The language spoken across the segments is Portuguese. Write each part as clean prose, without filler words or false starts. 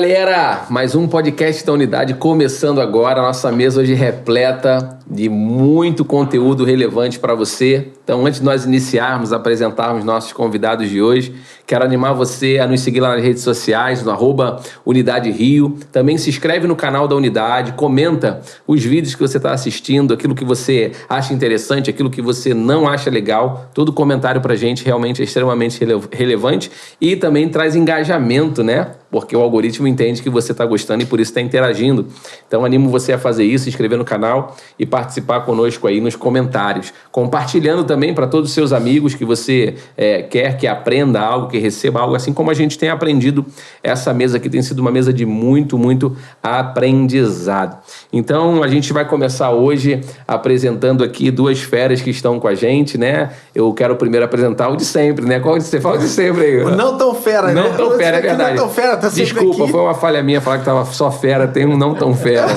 galera, mais um podcast da Unidade começando agora. Nossa mesa hoje repleta de muito conteúdo relevante para você. Então, antes de nós iniciarmos, apresentarmos nossos convidados de hoje, quero animar você a nos seguir lá nas redes sociais, no @Unidade Rio. Também se inscreve no canal da Unidade, comenta os vídeos que você está assistindo, aquilo que você acha interessante, aquilo que você não acha legal. Todo comentário para a gente realmente é extremamente relevante e também traz engajamento, né? Porque o algoritmo entende que você está gostando e por isso está interagindo. Então, animo você a fazer isso, se inscrever no canal e participar conosco aí nos comentários. Compartilhando também para todos os seus amigos que você quer que aprenda algo, que receba algo, assim como a gente tem aprendido. Essa mesa aqui tem sido uma mesa de muito aprendizado. Então, a gente vai começar hoje apresentando aqui duas feras que estão com a gente, né? Eu quero primeiro apresentar o de sempre, né? Qual você fala de sempre aí? O não tão fera, né? Não tão fera, é verdade. Não tão fera, tá Desculpa, aqui. Foi uma falha minha falar que tava só fera, tem um não tão fera.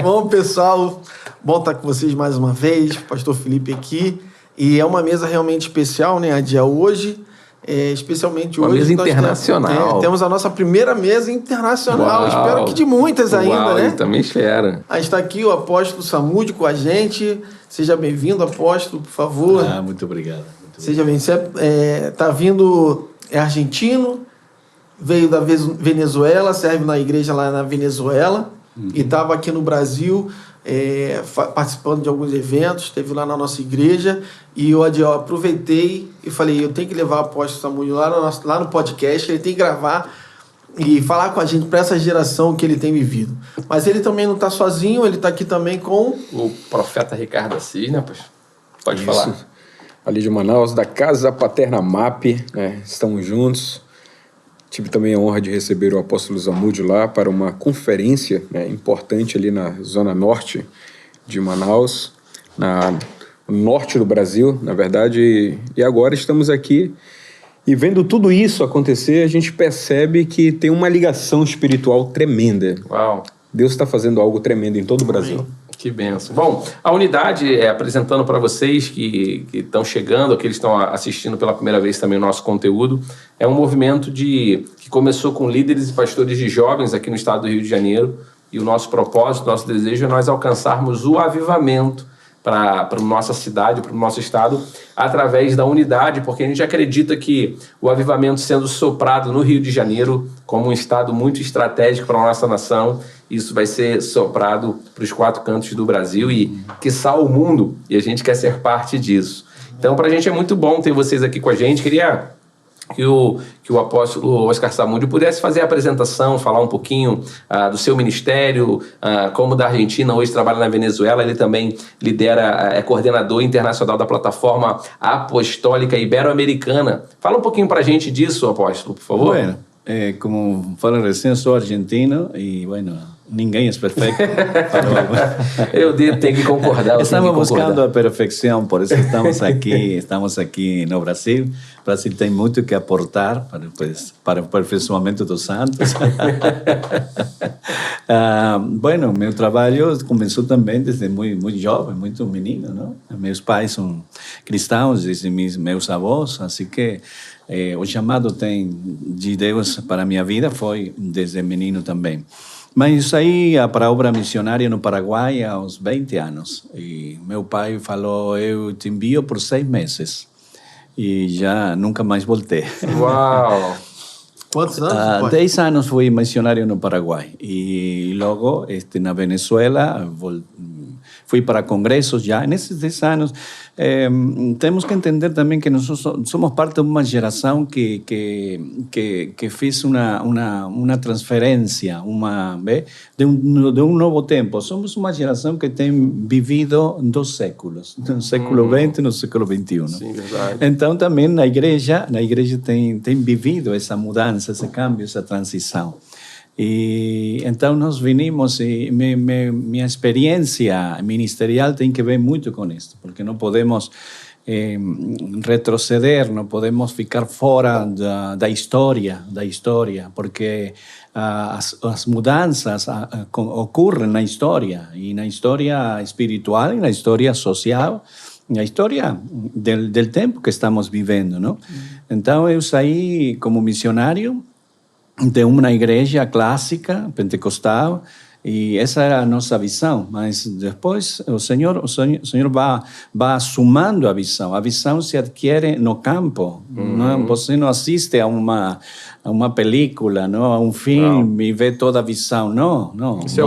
Bom, pessoal, bom estar com vocês mais uma vez, Pastor Felipe aqui. E é uma mesa realmente especial, né? A dia hoje, especialmente uma hoje. Mesa internacional. Temos a nossa primeira mesa internacional. Uau. Espero que de muitas ainda, né? Também espera. Aí está aqui o apóstolo Samúdio com a gente. Seja bem-vindo, apóstolo, por favor. Muito obrigado. Seja bem-vindo. Você está vindo, é argentino, veio da Venezuela, serve na igreja lá na Venezuela, e estava aqui no Brasil participando de alguns eventos, esteve lá na nossa igreja, e eu aproveitei e falei, eu tenho que levar o apóstolo Samúdio lá no podcast, ele tem que gravar e falar com a gente para essa geração que ele tem vivido. Mas ele também não está sozinho, ele está aqui também com... o profeta Ricardo Assis, né? Pode Isso. falar. Ali de Manaus, da Casa Paterna MAP, né? Estamos juntos. Tive também a honra de receber o apóstolo Samúdio lá para uma conferência, né, importante ali na zona norte de Manaus, no norte do Brasil, na verdade, e agora estamos aqui e vendo tudo isso acontecer, a gente percebe que tem uma ligação espiritual tremenda. Uau! Deus está fazendo algo tremendo em todo o Brasil. Que benção. Bom, a Unidade, apresentando para vocês que estão chegando, que eles estão assistindo pela primeira vez também o nosso conteúdo, é um movimento que começou com líderes e pastores de jovens aqui no estado do Rio de Janeiro, e o nosso propósito, nosso desejo é nós alcançarmos o avivamento para a nossa cidade, para o nosso estado, através da unidade, porque a gente acredita que o avivamento sendo soprado no Rio de Janeiro, como um estado muito estratégico para a nossa nação, isso vai ser soprado para os 4 cantos do Brasil e, quiçá, o mundo, e a gente quer ser parte disso. Então, para a gente é muito bom ter vocês aqui com a gente. Queria que o apóstolo Oscar Samúdio pudesse fazer a apresentação, falar um pouquinho do seu ministério, como da Argentina, hoje trabalha na Venezuela, ele também lidera, é coordenador internacional da plataforma apostólica ibero-americana. Fala um pouquinho para a gente disso, apóstolo, por favor. Bueno, como falei recém, sou argentino e, bueno, ninguém é perfeito. Eu tenho que concordar. Estamos buscando a perfeição, por isso estamos aqui no Brasil. O Brasil tem muito que aportar para o aperfeiçoamento dos santos. Bueno, meu trabalho começou também desde muito jovem, muito menino, não? Meus pais são cristãos, desde meus avós, assim que o chamado de Deus para a minha vida foi desde menino também. Mas saí para a obra missionária no Paraguai há uns 20 anos. E meu pai falou, eu te envio por 6 meses. E já nunca mais voltei. Uau! Quantos anos? 10 anos fui missionário no Paraguai. E logo, na Venezuela, fui para congressos já. Nesses 10 anos, temos que entender também que nós somos parte de uma geração que fez uma transferência, de um novo tempo. Somos uma geração que tem vivido 2 séculos, no século XX e no século XXI. Sim, verdade. Então, também na igreja tem vivido essa mudança, esse câmbio, essa transição. E então nós vinimos e minha experiência ministerial tem que ver muito com isso, porque não podemos retroceder, não podemos ficar fora da história, porque as mudanças ocorrem na história, e na história espiritual, e na história social, na história del tempo que estamos vivendo, não? Então eu saí como missionário de uma igreja clássica, pentecostal, e essa era a nossa visão. Mas depois o Senhor vai sumando a visão. A visão se adquire no campo. Não? Você não assiste a uma película, não? A um filme e vê toda a visão. Não. Isso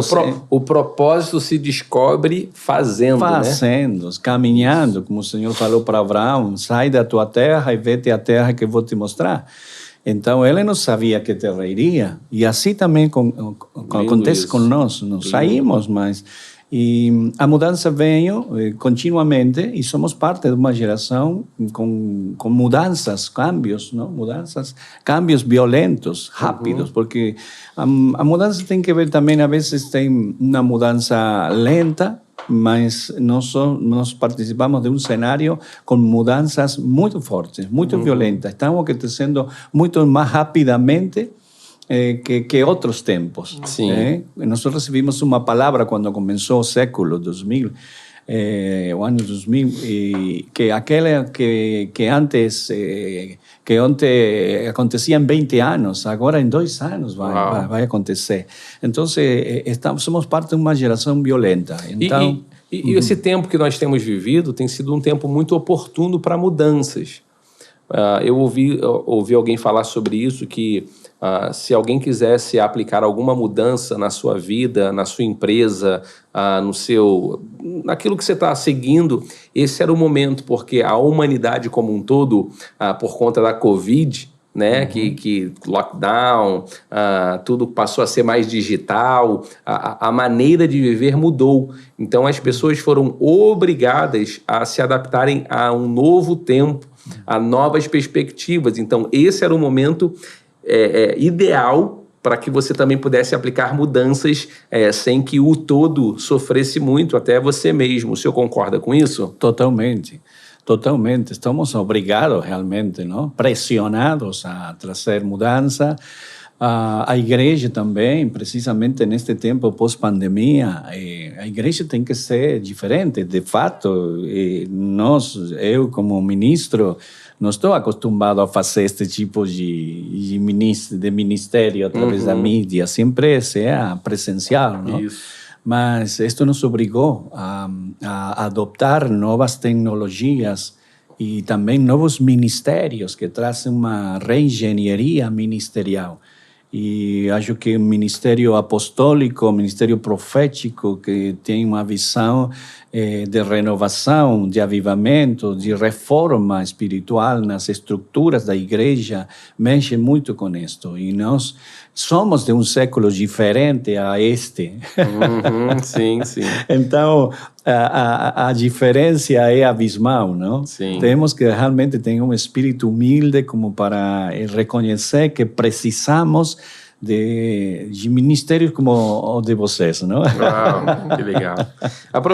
o propósito se descobre fazendo, né? Caminhando, como o Senhor falou para Abraão, sai da tua terra e vê-te a terra que eu vou te mostrar. Então, ele não sabia que terra iria. E assim também acontece com nós. Não saímos, mas... E a mudança veio continuamente e somos parte de uma geração com mudanças, cambios, não? Cambios violentos, rápidos, porque a mudança tem que ver também, às vezes tem uma mudança lenta, mas nós participamos de um cenário com mudanças muito fortes, muito violentas. Estamos acontecendo muito mais rapidamente que outros tempos. Nós recebimos uma palavra quando começou o século 2000, o ano 2000, que aquela que antes acontecia em 20 anos, agora em 2 anos vai acontecer. Então, somos parte de uma geração violenta. Então, e esse tempo que nós temos vivido tem sido um tempo muito oportuno para mudanças. Eu ouvi alguém falar sobre isso, que se alguém quisesse aplicar alguma mudança na sua vida, na sua empresa, naquilo que você está seguindo, esse era o momento, porque a humanidade como um todo, por conta da Covid, né, que lockdown, tudo passou a ser mais digital, a maneira de viver mudou. Então as pessoas foram obrigadas a se adaptarem a um novo tempo, a novas perspectivas. Então esse era o momento ideal para que você também pudesse aplicar mudanças sem que o todo sofresse muito, até você mesmo. O senhor concorda com isso? Totalmente. Estamos obrigados realmente, não? Pressionados a trazer mudança. A igreja também, precisamente neste tempo pós-pandemia, a igreja tem que ser diferente. De fato, eu como ministro, não estou acostumado a fazer este tipo de ministério através da mídia. Sempre seja presencial, não? Isso. Mas isto nos obrigou a adoptar novas tecnologias e também novos ministérios que trazem uma reengenharia ministerial. E acho que o ministério apostólico, o ministério profético, que tem uma visão de renovação, de avivamento, de reforma espiritual nas estruturas da igreja, mexe muito com isto. E nós somos de um século diferente a este. Sim. Então, a diferença é abismal, não? Sim. Temos que realmente ter um espírito humilde como para reconhecer que precisamos de ministérios como o de vocês, não? Uau, que legal.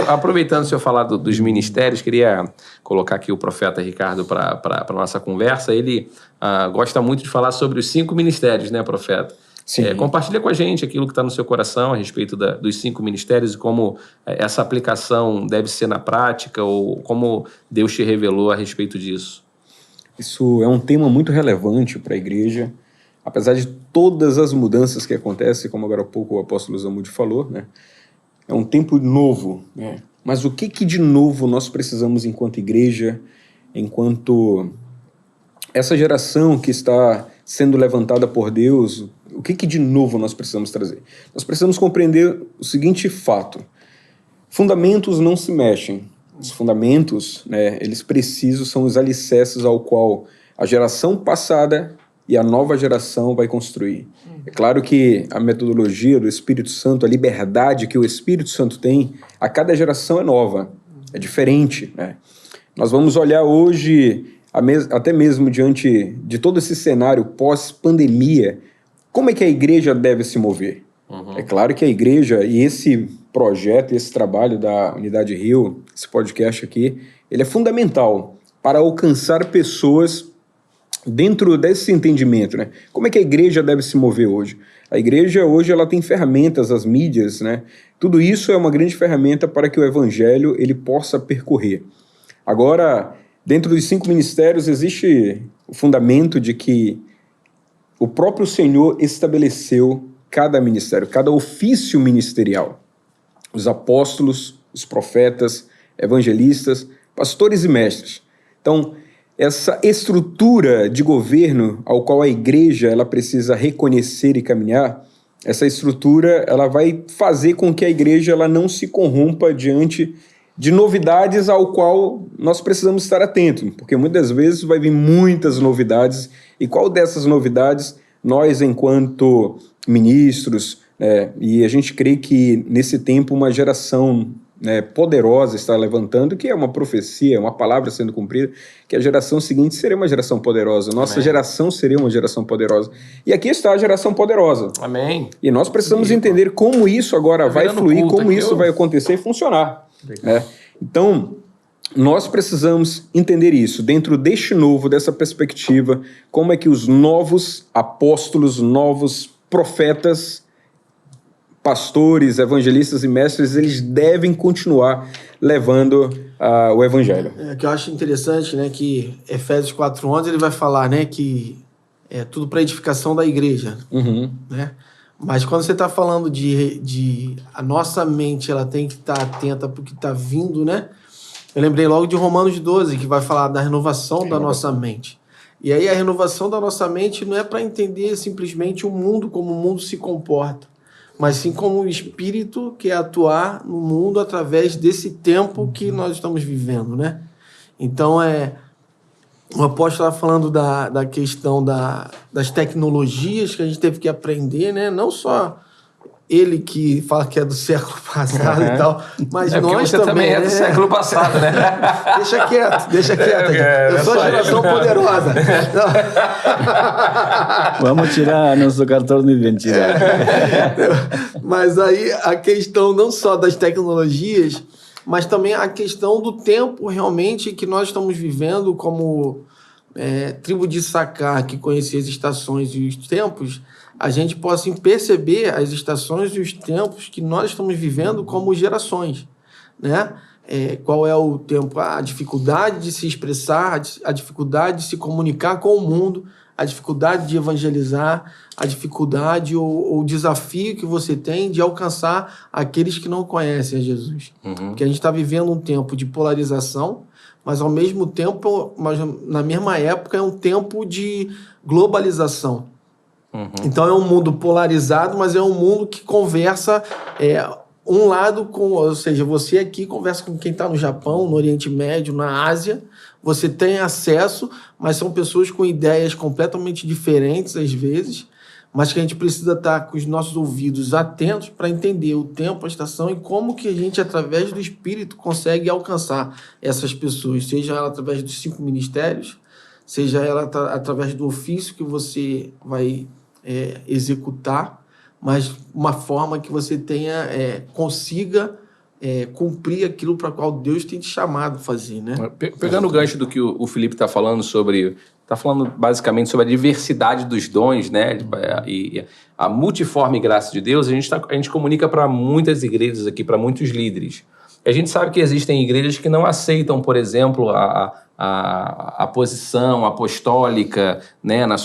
Aproveitando o senhor falar dos ministérios, queria colocar aqui o profeta Ricardo para a nossa conversa. Ele gosta muito de falar sobre os 5 ministérios, né, profeta? Sim. Compartilha com a gente aquilo que está no seu coração a respeito dos 5 ministérios e como essa aplicação deve ser na prática, ou como Deus te revelou a respeito disso. Isso é um tema muito relevante para a igreja, apesar de todas as mudanças que acontecem, como agora há pouco o apóstolo Zamudi falou, né? É um tempo novo, né? Mas o que de novo nós precisamos enquanto igreja, enquanto essa geração que está sendo levantada por Deus, o que de novo nós precisamos trazer? Nós precisamos compreender o seguinte fato: fundamentos não se mexem. Os fundamentos, né, eles são os alicerces ao qual a geração passada e a nova geração vai construir. É claro que a metodologia do Espírito Santo, a liberdade que o Espírito Santo tem, a cada geração é nova, é diferente, né? Nós vamos olhar hoje, até mesmo diante de todo esse cenário pós-pandemia, como é que a igreja deve se mover? É claro que a igreja, e esse projeto, esse trabalho da Unidade Rio, esse podcast aqui, ele é fundamental para alcançar pessoas dentro desse entendimento, né? Como é que a igreja deve se mover hoje? A igreja hoje ela tem ferramentas, as mídias, né? Tudo isso é uma grande ferramenta para que o evangelho ele possa percorrer. Agora, dentro dos 5 ministérios existe o fundamento de que o próprio Senhor estabeleceu cada ministério, cada ofício ministerial. Os apóstolos, os profetas, evangelistas, pastores e mestres. Então, essa estrutura de governo ao qual a igreja ela precisa reconhecer e caminhar, essa estrutura ela vai fazer com que a igreja ela não se corrompa diante de novidades ao qual nós precisamos estar atentos, porque muitas vezes vai vir muitas novidades, e qual dessas novidades nós, enquanto ministros, e a gente crê que nesse tempo uma geração poderosa está levantando, que é uma profecia, uma palavra sendo cumprida, que a geração seguinte seria uma geração poderosa, nossa geração seria uma geração poderosa. E aqui está a geração poderosa. Amém. E nós precisamos entender como isso agora vai fluir, como isso vai acontecer e funcionar. Então, nós precisamos entender isso, dentro deste novo, dessa perspectiva, como é que os novos apóstolos, novos profetas, pastores, evangelistas e mestres, eles devem continuar levando o evangelho. Que eu acho interessante, né, que Efésios 4:11 ele vai falar, né, que é tudo para edificação da igreja, né? Mas quando você está falando de a nossa mente, ela tem que estar atenta para o que está vindo, né? Eu lembrei logo de Romanos 12, que vai falar da renovação da nossa mente. E aí a renovação da nossa mente não é para entender simplesmente o mundo, como o mundo se comporta, mas sim como o Espírito quer atuar no mundo através desse tempo que nós estamos vivendo, né? Então, o apóstolo está falando da questão das tecnologias que a gente teve que aprender, né? Não só ele que fala que é do século passado e tal, mas nós você também é do século passado, né? Deixa quieto. Eu sou a geração poderosa. Vamos tirar nosso cartão de identidade. Mas aí a questão não só das tecnologias, mas também a questão do tempo realmente que nós estamos vivendo como tribo de Issacar, que conhecia as estações e os tempos, a gente possa perceber as estações e os tempos que nós estamos vivendo como gerações, né? Qual é o tempo? A dificuldade de se expressar, a dificuldade de se comunicar com o mundo, a dificuldade de evangelizar, a dificuldade ou o desafio que você tem de alcançar aqueles que não conhecem a Jesus. Porque a gente está vivendo um tempo de polarização, mas ao mesmo tempo, na mesma época, é um tempo de globalização. Então é um mundo polarizado, mas é um mundo que conversa um lado com... Ou seja, você aqui conversa com quem está no Japão, no Oriente Médio, na Ásia. Você tem acesso, mas são pessoas com ideias completamente diferentes, às vezes, mas que a gente precisa estar com os nossos ouvidos atentos para entender o tempo, a estação e como que a gente, através do Espírito, consegue alcançar essas pessoas, seja ela através dos 5 ministérios, seja ela através do ofício que você vai executar, mas uma forma que você consiga cumprir aquilo para qual Deus tem te chamado a fazer, né? Pegando o gancho do que o Felipe está falando está falando basicamente sobre a diversidade dos dons, né? E a multiforme graça de Deus, a gente comunica para muitas igrejas aqui, para muitos líderes. A gente sabe que existem igrejas que não aceitam, por exemplo, a posição apostólica, né, nas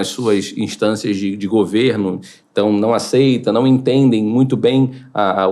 suas instâncias de governo. Então, não aceita, não entendem muito bem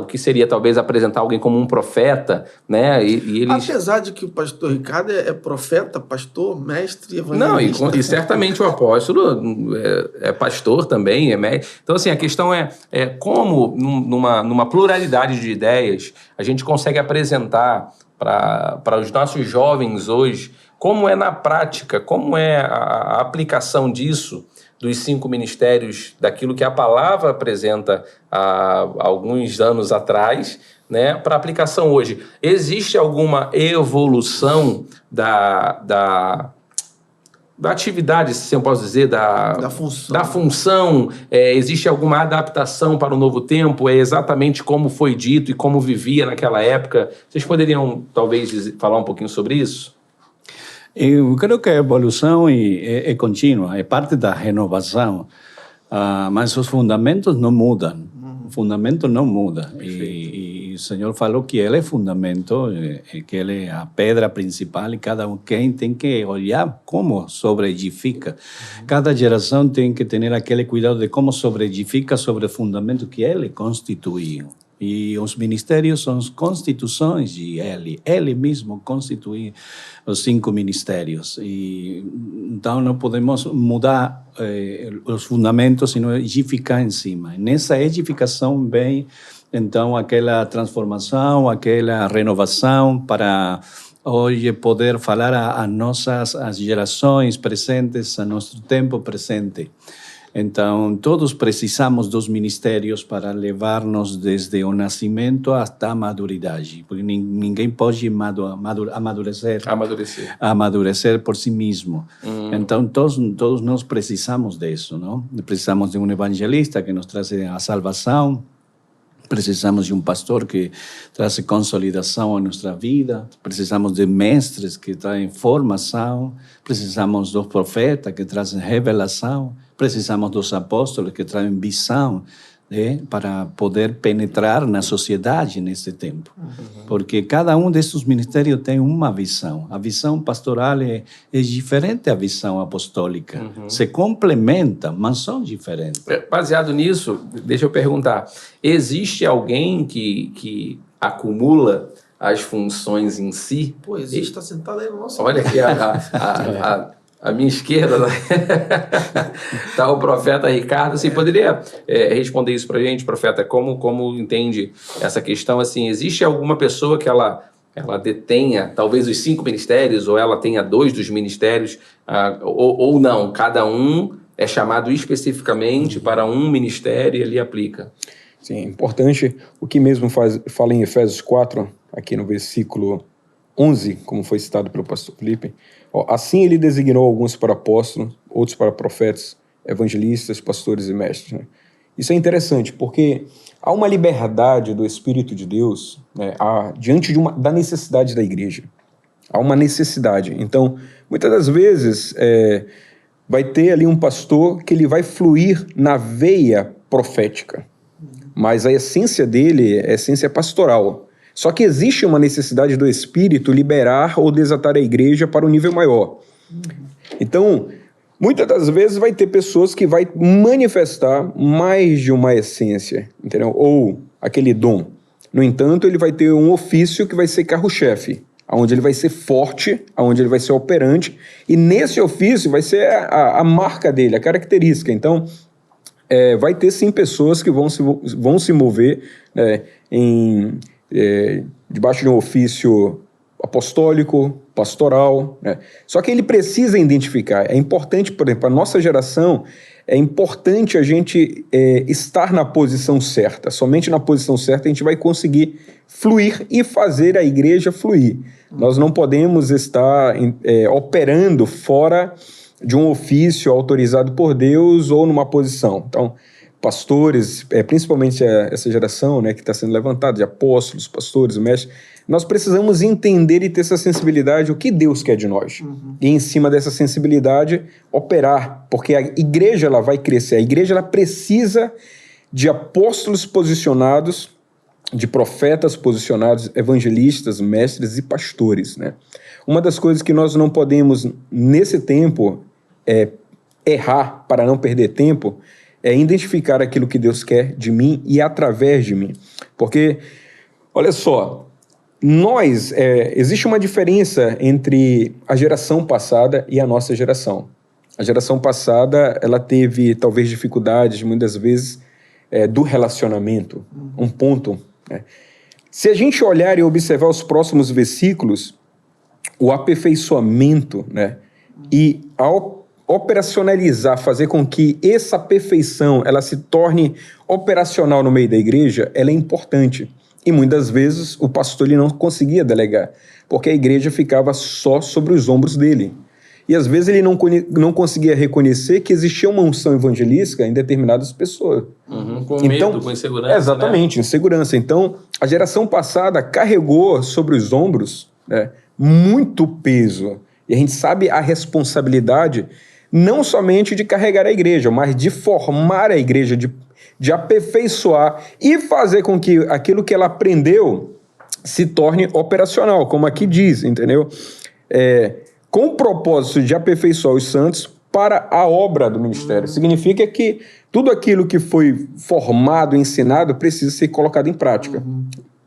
o que seria, talvez, apresentar alguém como um profeta, né? E eles... Apesar de que o pastor Ricardo é profeta, pastor, mestre, evangelista. Não, e certamente o apóstolo é pastor também, é mestre. Então, assim, a questão é como, numa pluralidade de ideias, a gente consegue apresentar para os nossos jovens hoje como é na prática, como é a aplicação disso, dos 5 ministérios, daquilo que a palavra apresenta há alguns anos atrás, né, para aplicação hoje. Existe alguma evolução da atividade, se eu posso dizer, da função? Existe alguma adaptação para o novo tempo? É exatamente como foi dito e como vivia naquela época? Vocês poderiam, talvez, falar um pouquinho sobre isso? Eu creio que a evolução é contínua, é parte da renovação, mas os fundamentos não mudam. O fundamento não muda. E o Senhor falou que Ele é fundamento, que Ele é a pedra principal e cada um quem tem que olhar como sobre-edifica. Cada geração tem que ter aquele cuidado de como sobre-edifica sobre o fundamento que Ele constituiu. E os ministérios são as constituições de Ele. Ele mesmo constitui os 5 ministérios. E, então, não podemos mudar os fundamentos, senão edificar em cima. E nessa edificação vem, então, aquela transformação, aquela renovação para hoje poder falar a nossas as gerações presentes, a nosso tempo presente. Então, todos precisamos dos ministérios para levar-nos desde o nascimento até a maduridade, porque ninguém pode amadurecer por si mesmo. Então, todos nós precisamos disso, não? Precisamos de um evangelista que nos traz a salvação, precisamos de um pastor que traz consolidação à nossa vida, precisamos de mestres que trazem formação, precisamos dos profetas que trazem revelação, precisamos dos apóstolos que trazem visão, para poder penetrar na sociedade nesse tempo. Porque cada um desses ministérios tem uma visão. A visão pastoral é diferente da visão apostólica. Se complementa, mas são diferentes. Baseado nisso, deixa eu perguntar, existe alguém que acumula as funções em si? Pô, existe, está sentado aí no nosso... Olha aqui a minha esquerda, está o profeta Ricardo. Você poderia responder isso para a gente, profeta? Como entende essa questão? Assim, existe alguma pessoa que ela detenha talvez os 5 ministérios, ou ela tenha 2 dos ministérios, ou não? Cada um é chamado especificamente para um ministério e ele aplica. Sim, importante. O que mesmo fala em Efésios 4, aqui no versículo 11, como foi citado pelo pastor Felipe. Assim ele designou alguns para apóstolos, outros para profetas, evangelistas, pastores e mestres. Né? Isso é interessante, porque há uma liberdade do Espírito de Deus, né, diante da necessidade da igreja. Há uma necessidade. Então, muitas das vezes, vai ter ali um pastor que ele vai fluir na veia profética, mas a essência dele é a essência pastoral. Só que existe uma necessidade do Espírito liberar ou desatar a igreja para um nível maior. Então, muitas das vezes vai ter pessoas que vai manifestar mais de uma essência, entendeu? Ou aquele dom. No entanto, ele vai ter um ofício que vai ser carro-chefe, onde ele vai ser forte, onde ele vai ser operante, e nesse ofício vai ser a marca dele, a característica. Então, vai ter sim pessoas que vão se mover debaixo de um ofício apostólico, pastoral, né? Só que ele precisa identificar. É importante, por exemplo, para a nossa geração, é importante a gente estar na posição certa. Somente na posição certa a gente vai conseguir fluir e fazer a igreja fluir. Nós não podemos estar operando fora de um ofício autorizado por Deus ou numa posição. Então, pastores, principalmente essa geração, né, que está sendo levantada, de apóstolos, pastores, mestres, nós precisamos entender e ter essa sensibilidade, o que Deus quer de nós. E em cima dessa sensibilidade, operar, porque a igreja ela vai crescer, a igreja ela precisa de apóstolos posicionados, de profetas posicionados, evangelistas, mestres e pastores. Né? Uma das coisas que nós não podemos, nesse tempo, errar para não perder tempo, é identificar aquilo que Deus quer de mim e através de mim. Porque, olha só, existe uma diferença entre a geração passada e a nossa geração. A geração passada, ela teve talvez dificuldades, muitas vezes, do relacionamento, um ponto. Né? Se a gente olhar e observar os próximos versículos, o aperfeiçoamento, né, e ao operacionalizar, fazer com que essa perfeição ela se torne operacional no meio da igreja, ela é importante. E muitas vezes o pastor ele não conseguia delegar, porque a igreja ficava só sobre os ombros dele. E às vezes ele não conseguia reconhecer que existia uma unção evangelística em determinadas pessoas. Com medo, com insegurança. Exatamente, né? Insegurança. Então, a geração passada carregou sobre os ombros, né, muito peso. E a gente sabe a responsabilidade não somente de carregar a igreja, mas de formar a igreja, de aperfeiçoar e fazer com que aquilo que ela aprendeu se torne operacional, como aqui diz, entendeu? Com o propósito de aperfeiçoar os santos para a obra do ministério. Significa que tudo aquilo que foi formado, ensinado, precisa ser colocado em prática.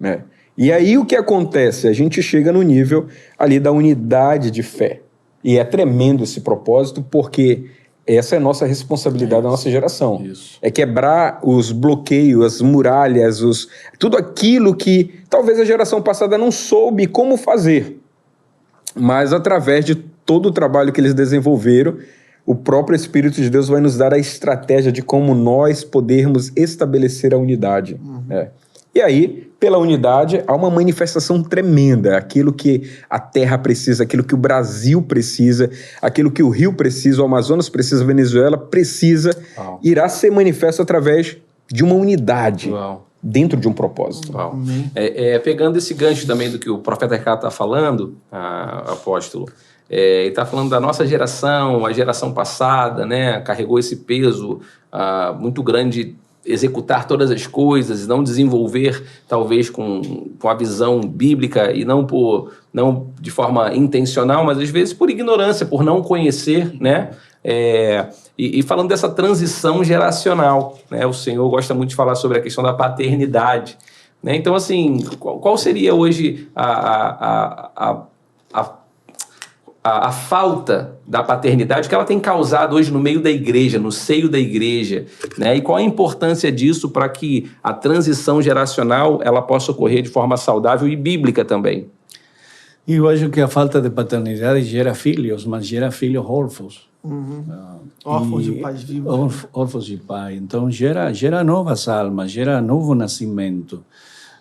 Né? E aí o que acontece? A gente chega no nível ali da unidade de fé. E é tremendo esse propósito, porque essa é a nossa responsabilidade da nossa geração. Isso. É quebrar os bloqueios, as muralhas, tudo aquilo que talvez a geração passada não soube como fazer. Mas através de todo o trabalho que eles desenvolveram, o próprio Espírito de Deus vai nos dar a estratégia de como nós podermos estabelecer a unidade. E aí, pela unidade, há uma manifestação tremenda. Aquilo que a terra precisa, aquilo que o Brasil precisa, aquilo que o Rio precisa, o Amazonas precisa, a Venezuela precisa, irá ser manifesto através de uma unidade. Dentro de um propósito. Pegando esse gancho também do que o profeta Ricardo está falando, apóstolo, ele está falando da nossa geração, a geração passada, né, carregou esse peso muito grande, executar todas as coisas, não desenvolver, talvez, com a visão bíblica e não de forma intencional, mas às vezes por ignorância, por não conhecer, né? E falando dessa transição geracional, né? O Senhor gosta muito de falar sobre a questão da paternidade, né? Então, assim, qual seria hoje a falta da paternidade que ela tem causado hoje no meio da igreja, no seio da igreja, né? E qual a importância disso para que a transição geracional ela possa ocorrer de forma saudável e bíblica também? Eu acho que a falta de paternidade gera filhos, mas gera filhos órfãos. Órfãos de pais vivos. Órfãos de pai. Então gera novas almas, gera novo nascimento,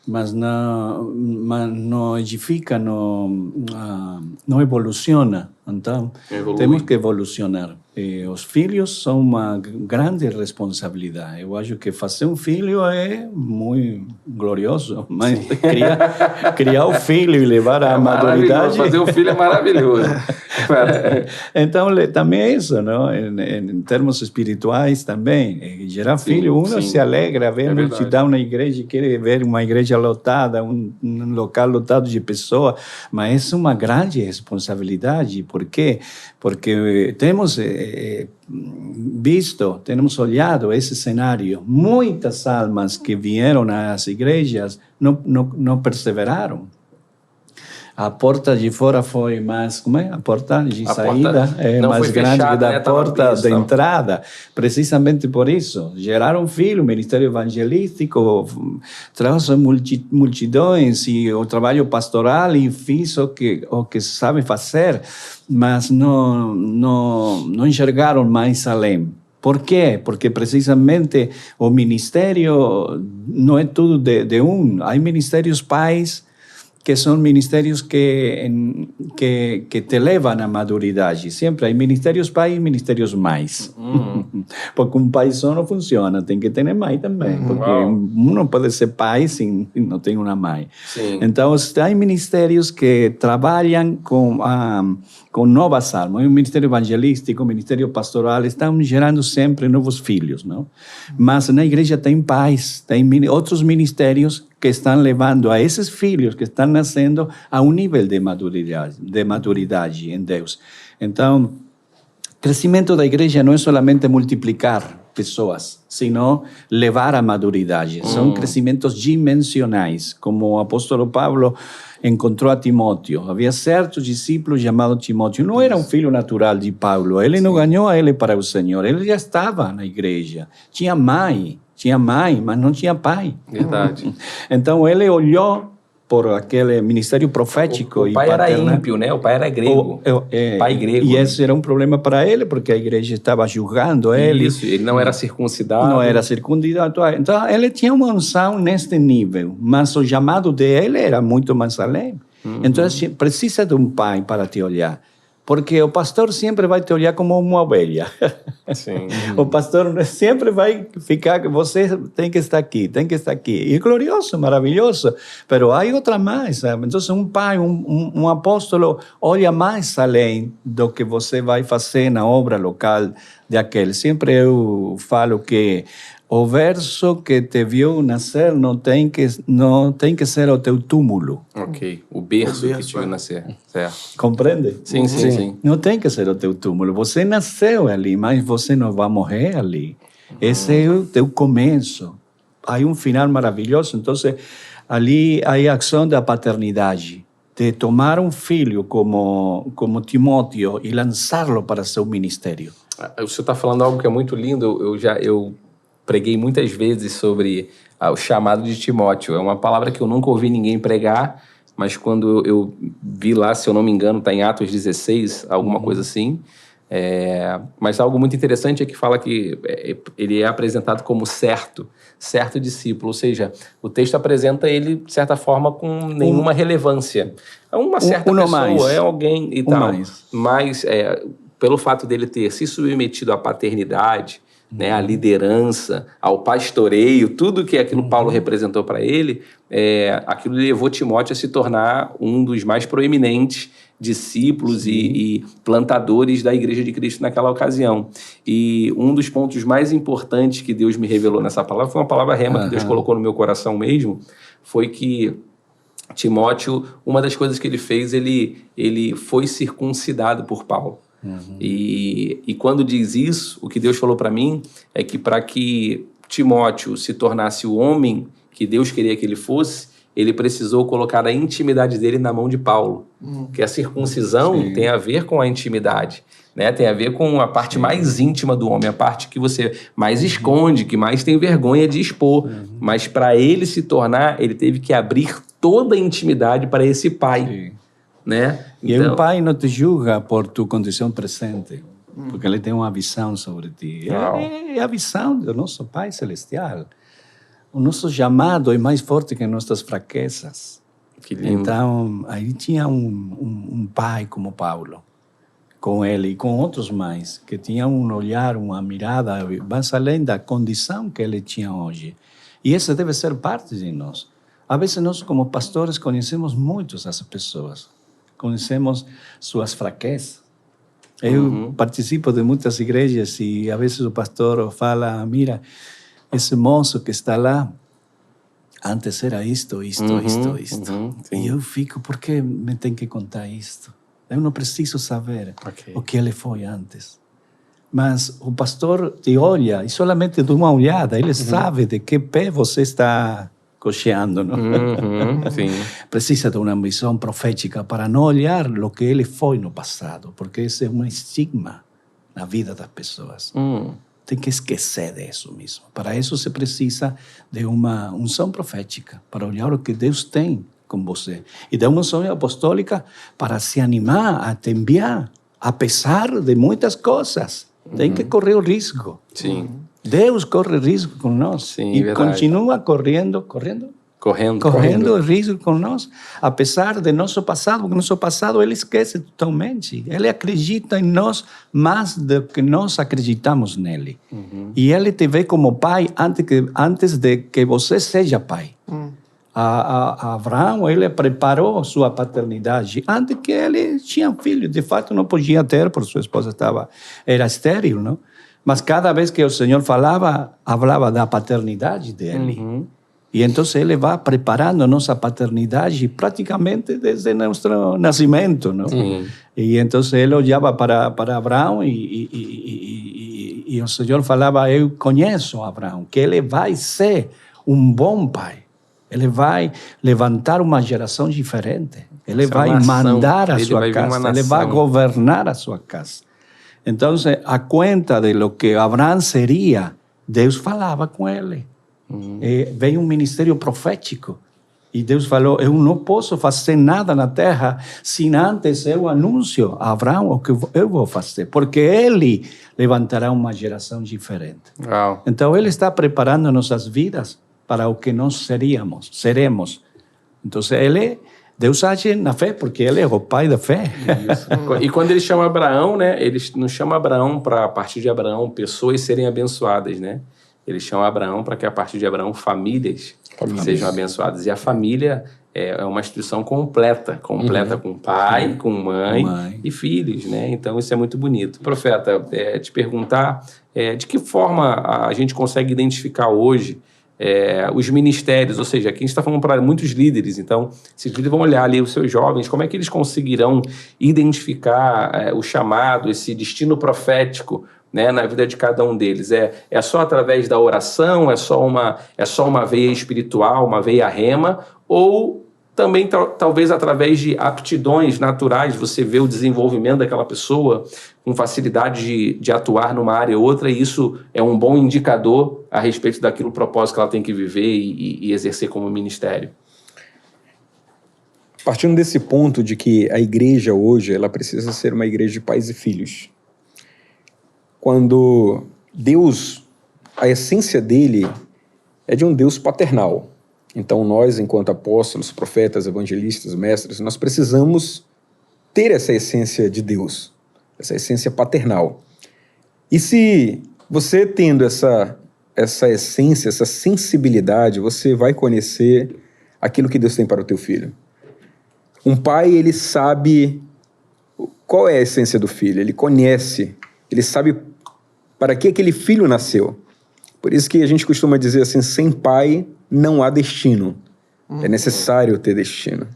mas não edifica, não evoluciona. Então, temos que evolucionar. E os filhos são uma grande responsabilidade. Eu acho que fazer um filho é muito glorioso, mas criar o filho e levar à maturidade... Fazer um filho é maravilhoso. Então, também é isso, não? Em termos espirituais também. Gerar filho, uno se alegra, ver multidão na igreja, quer ver uma igreja lotada, um local lotado de pessoas, mas é uma grande responsabilidade. Por quê? Porque temos temos olhado esse cenário. Muitas almas que vieram às igrejas não perseveraram. A porta de fora foi mais... Como é? A porta de saída é mais grande que da porta de entrada. Precisamente por isso. Geraram filho, o ministério evangelístico, trouxe multidões e o trabalho pastoral e fez o que sabe fazer, mas não enxergaram mais além. Por quê? Porque precisamente o ministério não é tudo de um. Há ministérios pais que são ministérios que te levam à maturidade. Sempre há ministérios pai e ministérios mães. Porque um pai só não funciona, tem que ter mãe também. Porque um não pode ser pai se não tem uma mãe. Sim. Então, há ministérios que trabalham com novas almas. O ministério evangelístico, o ministério pastoral, estão gerando sempre novos filhos, não? Mas na igreja tem pais, tem outros ministérios que estão levando a esses filhos que estão nascendo a um nível de maturidade em Deus. Então, crescimento da igreja não é solamente multiplicar pessoas, sino levar à maturidade. São crescimentos dimensionais, como o apóstolo Paulo encontrou a Timóteo. Havia certo discípulo chamado Timóteo. Não era um filho natural de Paulo. Ele não ganhou ele para o Senhor. Ele já estava na igreja. Tinha mãe, mas não tinha pai. Verdade. Então ele olhou por aquele ministério profético. O pai era ímpio, né? O pai era grego. Pai grego. E esse era um problema para ele, porque a igreja estava julgando ele. Isso, ele não era circuncidado. Não era circuncidado. Então, ele tinha uma unção neste nível, mas o chamado dele era muito mais além. Então, precisa de um pai para te olhar. Porque o pastor sempre vai te olhar como uma ovelha. Sim. O pastor sempre vai ficar, você tem que estar aqui, tem que estar aqui. E é glorioso, maravilhoso, mas há outra mais, sabe? Então, um pai, um apóstolo, olha mais além do que você vai fazer na obra local daquele. Sempre eu falo que o verso que te viu nascer não tem que ser o teu túmulo. Ok. O berço que te viu é. nascer. Certo. Compreende? Sim. Não tem que ser o teu túmulo. Você nasceu ali, mas você não vai morrer ali. Esse é o teu começo. Há um final maravilhoso. Então, ali há a ação da paternidade, de tomar um filho como Timóteo e lançá-lo para seu ministério. O senhor está falando algo que é muito lindo. Eu preguei muitas vezes sobre o chamado de Timóteo. É uma palavra que eu nunca ouvi ninguém pregar, mas quando eu vi lá, se eu não me engano, está em Atos 16, alguma coisa assim. Mas algo muito interessante é que fala que ele é apresentado como certo discípulo, ou seja, o texto apresenta ele, de certa forma, com nenhuma relevância. É uma certa pessoa, mais. é alguém e tal. Mais. Mas pelo fato dele ter se submetido à paternidade, né, à liderança, ao pastoreio, tudo que aquilo Paulo representou para ele, aquilo levou Timóteo a se tornar um dos mais proeminentes discípulos e plantadores da Igreja de Cristo naquela ocasião. E um dos pontos mais importantes que Deus me revelou nessa palavra foi uma palavra rema que Deus colocou no meu coração mesmo, foi que Timóteo, uma das coisas que ele fez, ele foi circuncidado por Paulo. E quando diz isso, o que Deus falou para mim é que para que Timóteo se tornasse o homem que Deus queria que ele fosse, ele precisou colocar a intimidade dele na mão de Paulo. Porque a circuncisão tem a ver com a intimidade, né? Tem a ver com a parte mais íntima do homem, a parte que você mais esconde, que mais tem vergonha de expor. Mas para ele se tornar, ele teve que abrir toda a intimidade para esse pai. Né? E o pai não te julga por tua condição presente, porque ele tem uma visão sobre ti. É a visão do nosso Pai Celestial. O nosso chamado é mais forte que nossas fraquezas. Que lindo. Então, aí tinha um pai como Paulo, com ele e com outros mais, que tinham um olhar, uma mirada mais além da condição que ele tinha hoje. E essa deve ser parte de nós. Às vezes nós, como pastores, conhecemos muito essas pessoas. Conhecemos suas fraquezas. Eu participo de muitas igrejas e às vezes o pastor fala, mira, esse moço que está lá, antes era isto. E eu fico, por que me tem que contar isto? Eu não preciso saber o que ele foi antes. Mas o pastor te olha e solamente de uma olhada, ele sabe de que pé você está cocheando, não? Sim. Precisa de uma visão profética para não olhar o que ele foi no passado, porque esse é um estigma na vida das pessoas. Tem que esquecer disso mesmo. Para isso se precisa de uma unção profética, para olhar o que Deus tem com você. E de uma unção apostólica para se animar a te enviar, apesar de muitas coisas. Tem que correr o risco. Sim. Deus corre risco conosco. Sim, e verdade. continua correndo o risco conosco, apesar de nosso passado, porque nosso passado ele esquece totalmente. Ele acredita em nós mais do que nós acreditamos nele. E ele te vê como pai antes de que você seja pai. A Abraão, ele preparou sua paternidade antes que ele tinha filho. De fato, não podia ter, porque sua esposa era estéril, não? Mas cada vez que o Senhor falava da paternidade dele. E então ele vai preparando nossa paternidade praticamente desde nosso nascimento, não? E então ele olhava para Abraão e o Senhor falava, eu conheço Abraão, que ele vai ser um bom pai. Ele vai levantar uma geração diferente. Ele vai mandar a sua casa. Ele vai governar a sua casa. Então, a conta de lo que Abraão seria, Deus falava com ele. Veio um ministério profético. E Deus falou, eu não posso fazer nada na terra se antes eu anuncio a Abraão o que eu vou fazer. Porque ele levantará uma geração diferente. Uau. Então, ele está preparando nossas vidas para o que nós seremos. Então, Deus age na fé, porque ele é o pai da fé. E quando ele chama Abraão, né, ele não chama Abraão para, a partir de Abraão, pessoas serem abençoadas, né? Ele chama Abraão para que, a partir de Abraão, famílias sejam abençoadas. E a família é uma instituição completa com pai, com mãe e filhos, né? Então isso é muito bonito. Profeta, te perguntar de que forma a gente consegue identificar hoje os ministérios, ou seja, aqui a gente está falando para muitos líderes, então se os líderes vão olhar ali os seus jovens, como é que eles conseguirão identificar o chamado, esse destino profético, né, na vida de cada um deles? É só através da oração? É só uma veia espiritual, uma veia rema? Ou também talvez através de aptidões naturais, você vê o desenvolvimento daquela pessoa com facilidade de atuar numa área ou outra, e isso é um bom indicador a respeito daquilo propósito que ela tem que viver e exercer como ministério? Partindo desse ponto de que a igreja hoje ela precisa ser uma igreja de pais e filhos. Quando Deus, a essência dele é de um Deus paternal. Então nós, enquanto apóstolos, profetas, evangelistas, mestres, nós precisamos ter essa essência de Deus, essa essência paternal. E se você tendo essa essência, essa sensibilidade, você vai conhecer aquilo que Deus tem para o teu filho. Um pai, ele sabe qual é a essência do filho, ele conhece, ele sabe para que aquele filho nasceu. Por isso que a gente costuma dizer assim, sem pai não há destino. É necessário ter destino.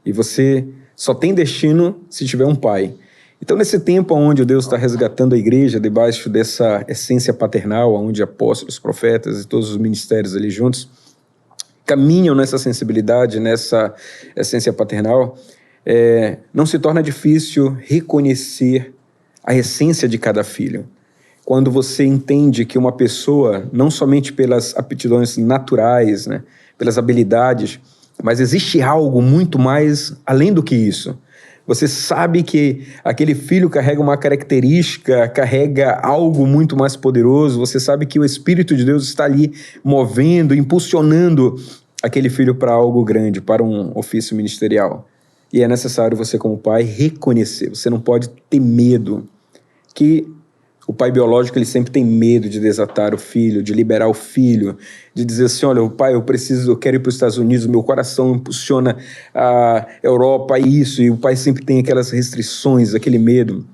E você só tem destino se tiver um pai. Então, nesse tempo onde Deus está resgatando a igreja debaixo dessa essência paternal, onde apóstolos, profetas e todos os ministérios ali juntos caminham nessa sensibilidade, nessa essência paternal, não se torna difícil reconhecer a essência de cada filho. Quando você entende que uma pessoa, não somente pelas aptidões naturais, né, pelas habilidades, mas existe algo muito mais além do que isso. Você sabe que aquele filho carrega uma característica, carrega algo muito mais poderoso, você sabe que o Espírito de Deus está ali movendo, impulsionando aquele filho para algo grande, para um ofício ministerial. E é necessário você, como pai, reconhecer. Você não pode ter medo que o pai biológico, ele sempre tem medo de desatar o filho, de liberar o filho, de dizer assim, olha, pai, eu quero ir para os Estados Unidos, meu coração impulsiona a Europa, isso, e o pai sempre tem aquelas restrições, aquele medo.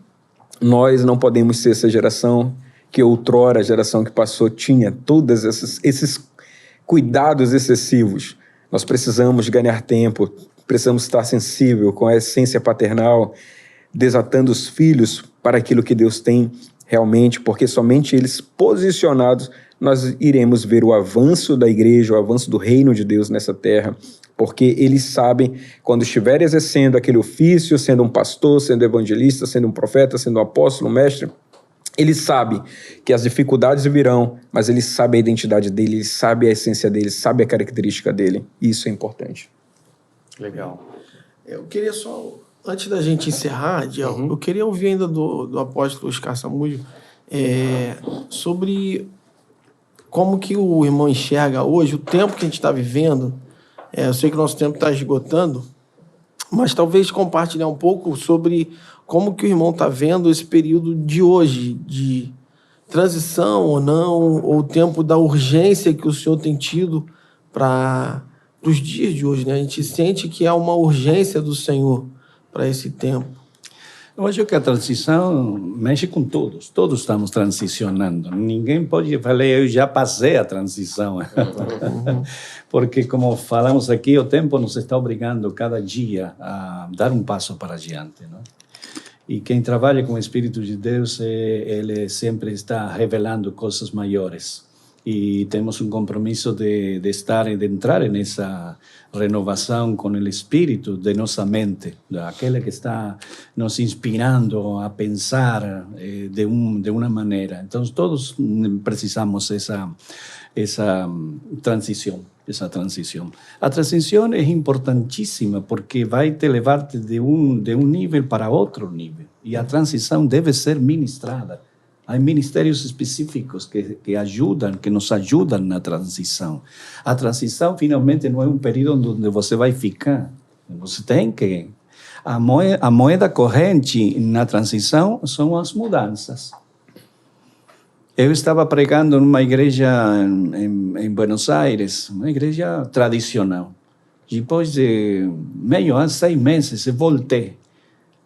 Nós não podemos ser essa geração que outrora, a geração que passou, tinha todos esses cuidados excessivos. Nós precisamos ganhar tempo, precisamos estar sensível com a essência paternal, desatando os filhos para aquilo que Deus tem realmente, porque somente eles posicionados nós iremos ver o avanço da igreja, o avanço do reino de Deus nessa terra, porque eles sabem, quando estiverem exercendo aquele ofício, sendo um pastor, sendo evangelista, sendo um profeta, sendo um apóstolo, um mestre, eles sabem que as dificuldades virão, mas eles sabem a identidade dele, eles sabem a essência dele, sabem a característica dele, e isso é importante. Legal. Eu queria só, antes da gente encerrar, Diel, eu queria ouvir ainda do apóstolo Oscar Samudio sobre como que o irmão enxerga hoje, o tempo que a gente está vivendo. Eu sei que o nosso tempo está esgotando, mas talvez compartilhar um pouco sobre como que o irmão está vendo esse período de hoje, de transição ou não, ou o tempo da urgência que o senhor tem tido para os dias de hoje, né? A gente sente que há uma urgência do Senhor para esse tempo. Eu acho que a transição mexe com todos. Todos estamos transicionando. Ninguém pode falar, eu já passei a transição. Porque, como falamos aqui, o tempo nos está obrigando cada dia a dar um passo para adiante, não? E quem trabalha com o Espírito de Deus, ele sempre está revelando coisas maiores. E temos um compromisso de entrar nessa renovação com o Espírito de nossa mente, aquele que está nos inspirando a pensar de uma maneira. Então, todos precisamos essa transição. A transição é importantíssima porque vai te levar de um nível para outro nível. E a transição deve ser ministrada. Há ministérios específicos que nos ajudam na transição. A transição, finalmente, não é um período onde você vai ficar. Você tem que... A moeda corrente na transição são as mudanças. Eu estava pregando numa igreja em Buenos Aires, uma igreja tradicional. depois de meio ano, 6 meses, eu voltei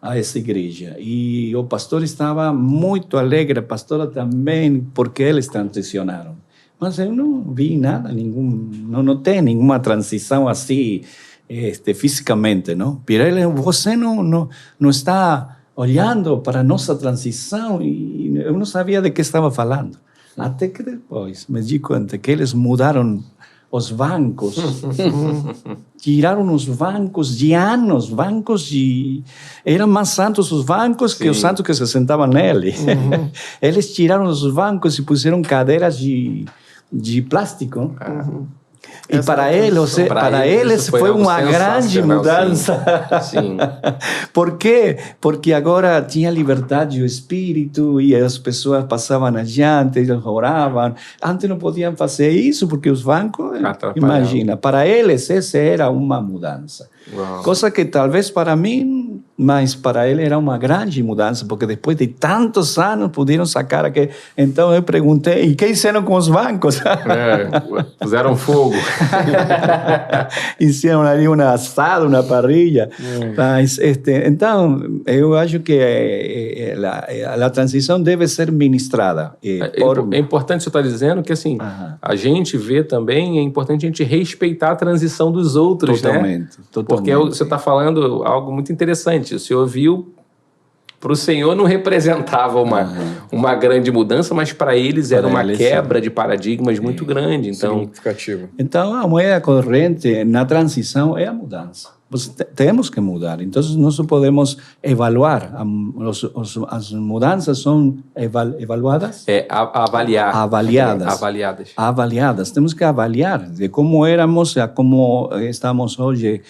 a essa igreja. E o pastor estava muito alegre, a pastora também, porque eles transicionaram. Mas eu não vi nada, não notei nenhuma transição assim, fisicamente, não? Pirelli, você não está olhando para a nossa transição, e eu não sabia de que estava falando. Até que depois me di conta que eles mudaram os bancos, tiraram os bancos de anos, eram mais santos os bancos que os santos que se sentavam nele. Eles tiraram os bancos e puseram cadeiras de plástico. E para eles foi uma grande mudança. Sim. Por quê? Porque agora tinha liberdade do espírito e as pessoas passavam adiante, eles oravam. Antes não podiam fazer isso porque os bancos, imagina, para eles essa era uma mudança. Uau. Coisa que talvez para mim, mas para ele era uma grande mudança, porque depois de tantos anos puderam sacar aqui. Então eu perguntei, e o que fizeram com os bancos? Puseram fogo. Hicieron ali uma assada, uma parrilha. Mas, então, eu acho que a transição deve ser ministrada. É importante você estar dizendo que, assim, a gente vê também, é importante a gente respeitar a transição dos outros, né? Totalmente. Porque você está falando algo muito interessante. O senhor viu, para o senhor não representava uma grande mudança, mas para eles era uma quebra de paradigmas muito grande. Então, significativo. Então, a moeda corrente na transição é a mudança. Temos que mudar. Então, nós podemos evaluar. As mudanças são evaluadas? Avaliadas. Temos que avaliar de como éramos a como estamos hoje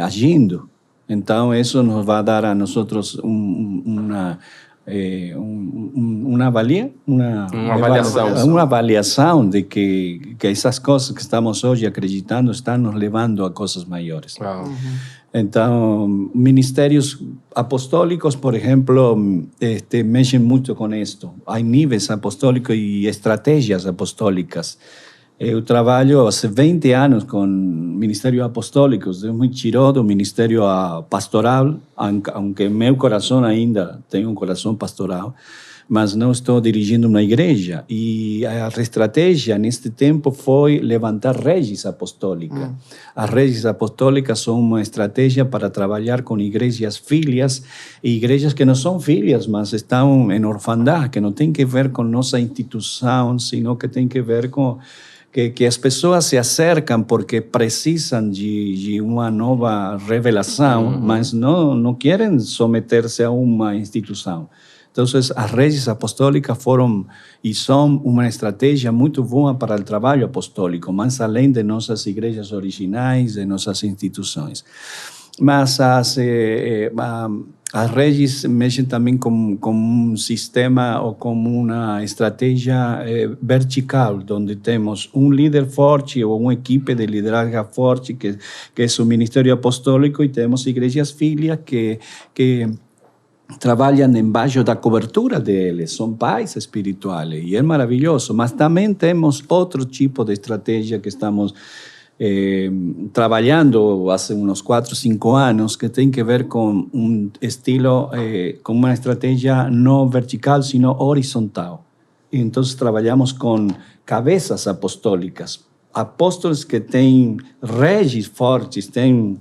agindo. Então, isso nos vai dar a nós uma avaliação de que essas coisas que estamos hoje acreditando estão nos levando a coisas maiores. Então, ministérios apostólicos, por exemplo, mexem muito com isto. Há níveis apostólicos e estratégias apostólicas. Eu trabalho há 20 anos com ministérios apostólicos. Eu me tirou do ministério pastoral, aunque meu coração ainda tem um coração pastoral, mas não estou dirigindo uma igreja. E a estratégia neste tempo foi levantar redes apostólicas. As redes apostólicas são uma estratégia para trabalhar com igrejas filhas, e igrejas que não são filhas, mas estão em orfandade, que não tem que ver com nossa instituição, sino que tem que ver com que as pessoas se acercam porque precisam de uma nova revelação, mas não querem someter-se a uma instituição. Então, as redes apostólicas foram e são uma estratégia muito boa para o trabalho apostólico, mas além de nossas igrejas originais, de nossas instituições. Mas as redes mexem também com um sistema ou com uma estratégia vertical, onde temos um líder forte ou uma equipe de liderança forte, que é o ministério apostólico, e temos igrejas filhas que trabalham embaixo da cobertura deles, são pais espirituais, e é maravilhoso. Mas também temos outro tipo de estratégia que estamos trabalhando há uns 4, 5 anos, que tem que ver com um estilo, com uma estratégia não vertical, sino horizontal. Então, trabalhamos com cabeças apostólicas, apóstolos que têm redes fortes, têm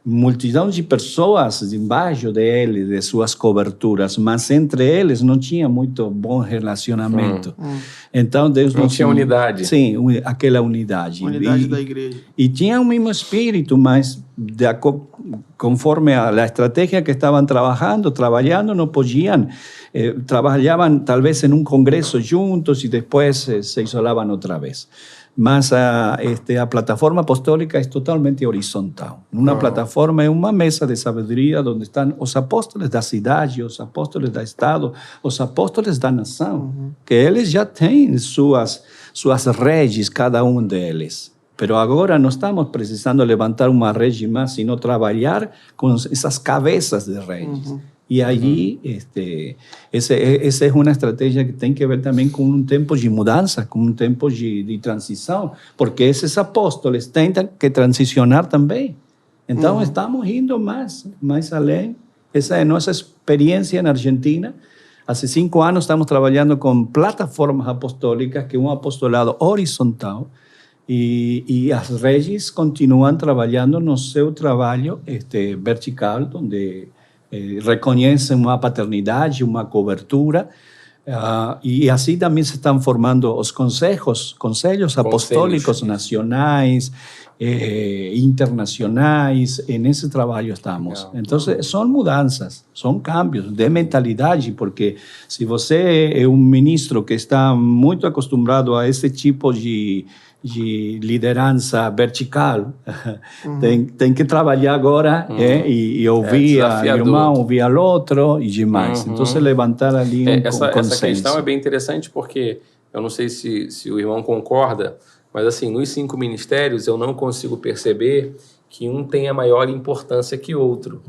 multidão de pessoas embaixo deles, de suas coberturas, mas entre eles não tinha muito bom relacionamento. Então Deus não tinha unidade. Sim, aquela unidade. Unidade da igreja. E tinha o mesmo espírito, mas conforme a estratégia que estavam trabalhando, não podiam. Trabalhavam talvez em um congresso juntos e depois se isolavam outra vez. Mas a plataforma apostólica é totalmente horizontal. Uma plataforma é uma mesa de sabedoria onde estão os apóstolos da cidade, os apóstolos do estado, os apóstolos da nação, que eles já têm suas redes, cada um deles. Mas agora não estamos precisando levantar uma rede mais, sino trabalhar com essas cabeças de redes. E aí, essa é uma estratégia que tem que ver também com um tempo de mudança, com um tempo de transição, porque esses apóstolos tentam que transicionar também. Então, estamos indo mais além. Essa é a nossa experiência na Argentina. Há 5 anos estamos trabalhando com plataformas apostólicas, que é um apostolado horizontal, e as redes continuam trabalhando no seu trabalho vertical, onde reconhecem uma paternidade, uma cobertura, e assim também se estão formando os conselhos apostólicos nacionais, internacionais, nesse trabalho estamos. Então, são mudanças, são cambios de mentalidade, porque se você é um ministro que está muito acostumado a esse tipo de liderança vertical, tem que trabalhar agora e ouvir o irmão, ouvir ao outro e demais. Então, se levantar ali essa consenso. questão é bem interessante porque eu não sei se o irmão concorda, mas assim, nos 5 ministérios eu não consigo perceber que um tenha maior importância que outro,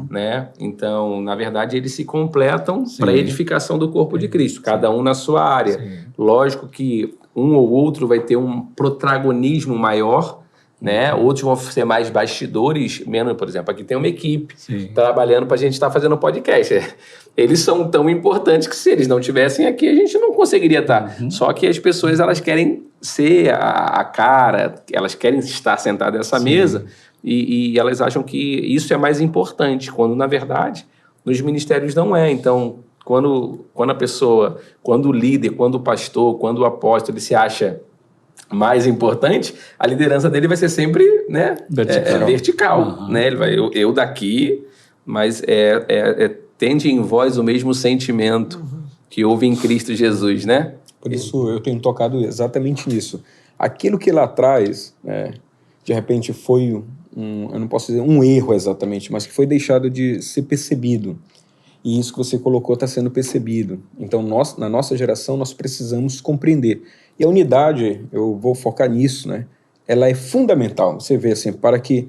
né? Então, na verdade, eles se completam para a edificação do corpo de Cristo, cada um na sua área. Sim. Lógico que um ou outro vai ter um protagonismo maior, né? Outros vão ser mais bastidores, menos, por exemplo, aqui tem uma equipe trabalhando para a gente estar fazendo podcast. Eles são tão importantes que se eles não estivessem aqui, a gente não conseguiria estar. Só que as pessoas, elas querem ser a cara, elas querem estar sentadas nessa mesa e elas acham que isso é mais importante, quando, na verdade, nos ministérios não é. Então, quando a pessoa, quando o líder, quando o pastor, quando o apóstolo, ele se acha mais importante, a liderança dele vai ser sempre, né, vertical. Né? Ele vai, eu daqui, mas tende em vós o mesmo sentimento que houve em Cristo Jesus, né? Por isso eu tenho tocado exatamente nisso. Aquilo que lá atrás, de repente foi eu não posso dizer um erro exatamente, mas que foi deixado de ser percebido. E isso que você colocou está sendo percebido. Então, na nossa geração, nós precisamos compreender. E a unidade, eu vou focar nisso, né? Ela é fundamental. Você vê assim, para que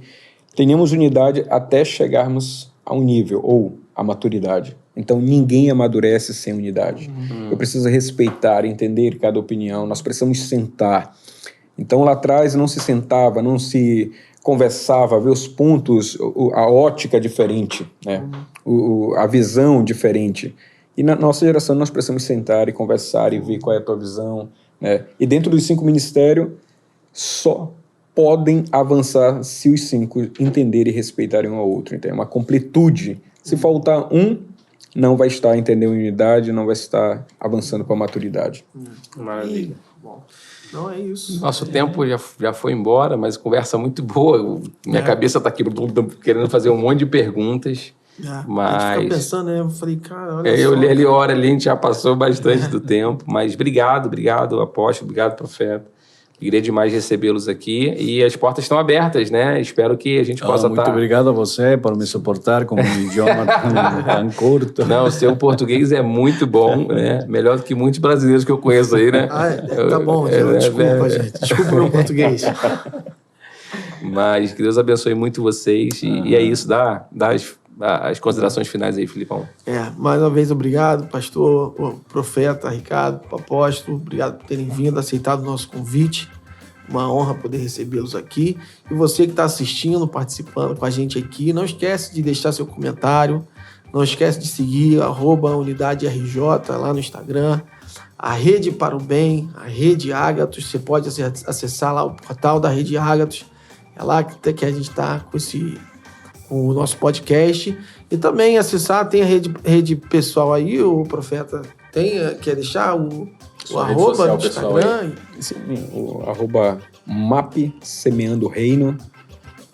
tenhamos unidade até chegarmos a um nível, ou a maturidade. Então, ninguém amadurece sem unidade. Eu preciso respeitar, entender cada opinião. Nós precisamos sentar. Então, lá atrás não se sentava, não se conversava, ver os pontos, a ótica diferente, né? A visão diferente. E na nossa geração nós precisamos sentar e conversar e ver qual é a tua visão, né? E dentro dos 5 ministérios, só podem avançar se os 5 entenderem e respeitarem um ao outro. Então é uma completude. Se faltar um, não vai estar entendendo unidade, não vai estar avançando para a maturidade. Maravilha. Bom, não é isso. Nosso tempo já foi embora, mas conversa muito boa. Minha cabeça está aqui querendo fazer um monte de perguntas. Mas a gente fica pensando, né? Eu falei, cara, olha eu só. li ali hora ali, a gente já passou bastante do tempo. Mas obrigado, apóstolo, obrigado, profeta. Queria demais recebê-los aqui e as portas estão abertas, né? Espero que a gente possa estar... Muito obrigado a você por me suportar com um idioma tão curto. Não, o seu português é muito bom, né? Melhor do que muitos brasileiros que eu conheço aí, né? Tá bom, desculpa, gente. Desculpa o meu português. Mas que Deus abençoe muito vocês e é isso, dá as considerações finais aí, Filipão. Mais uma vez, obrigado, pastor, profeta, Ricardo, apóstolo, obrigado por terem vindo, aceitado o nosso convite. Uma honra poder recebê-los aqui. E você que está assistindo, participando com a gente aqui, não esquece de deixar seu comentário, não esquece de seguir @UnidadeRJ lá no Instagram, a Rede para o Bem, a Rede Ágatos, você pode acessar lá o portal da Rede Ágatos, é lá que a gente está com o nosso podcast, e também acessar, tem a rede pessoal aí, o profeta quer deixar o arroba no Instagram? Sim, o @MAP Semeando o Reino,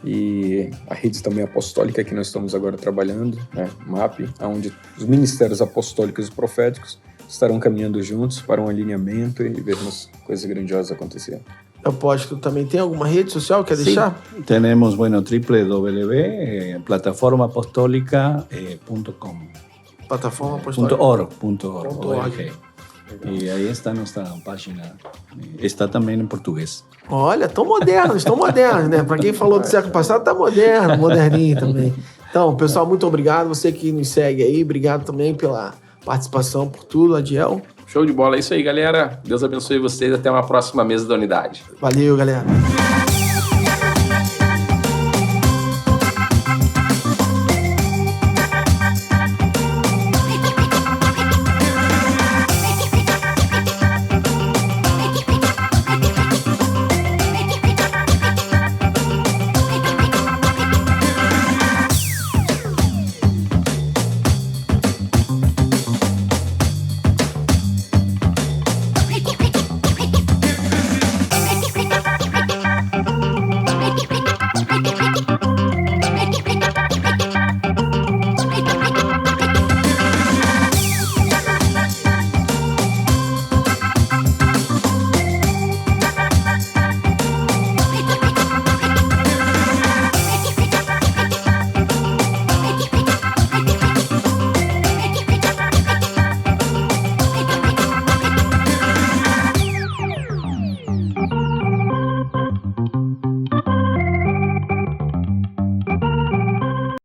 e a rede também apostólica que nós estamos agora trabalhando, né? MAP, onde os ministérios apostólicos e proféticos estarão caminhando juntos para um alinhamento e vermos coisas grandiosas acontecer. Apóstolo, também tem alguma rede social que quer deixar? Temos, www.plataformaapostolica.com. Plataformaapostolica.org. E aí está nossa página. Está também em português. Olha, estão modernos, né? Para quem falou do século passado, está moderninho também. Então, pessoal, muito obrigado. Você que nos segue aí, obrigado também pela participação, por tudo, Adiel. Show de bola, é isso aí, galera. Deus abençoe vocês. Até uma próxima mesa da unidade. Valeu, galera.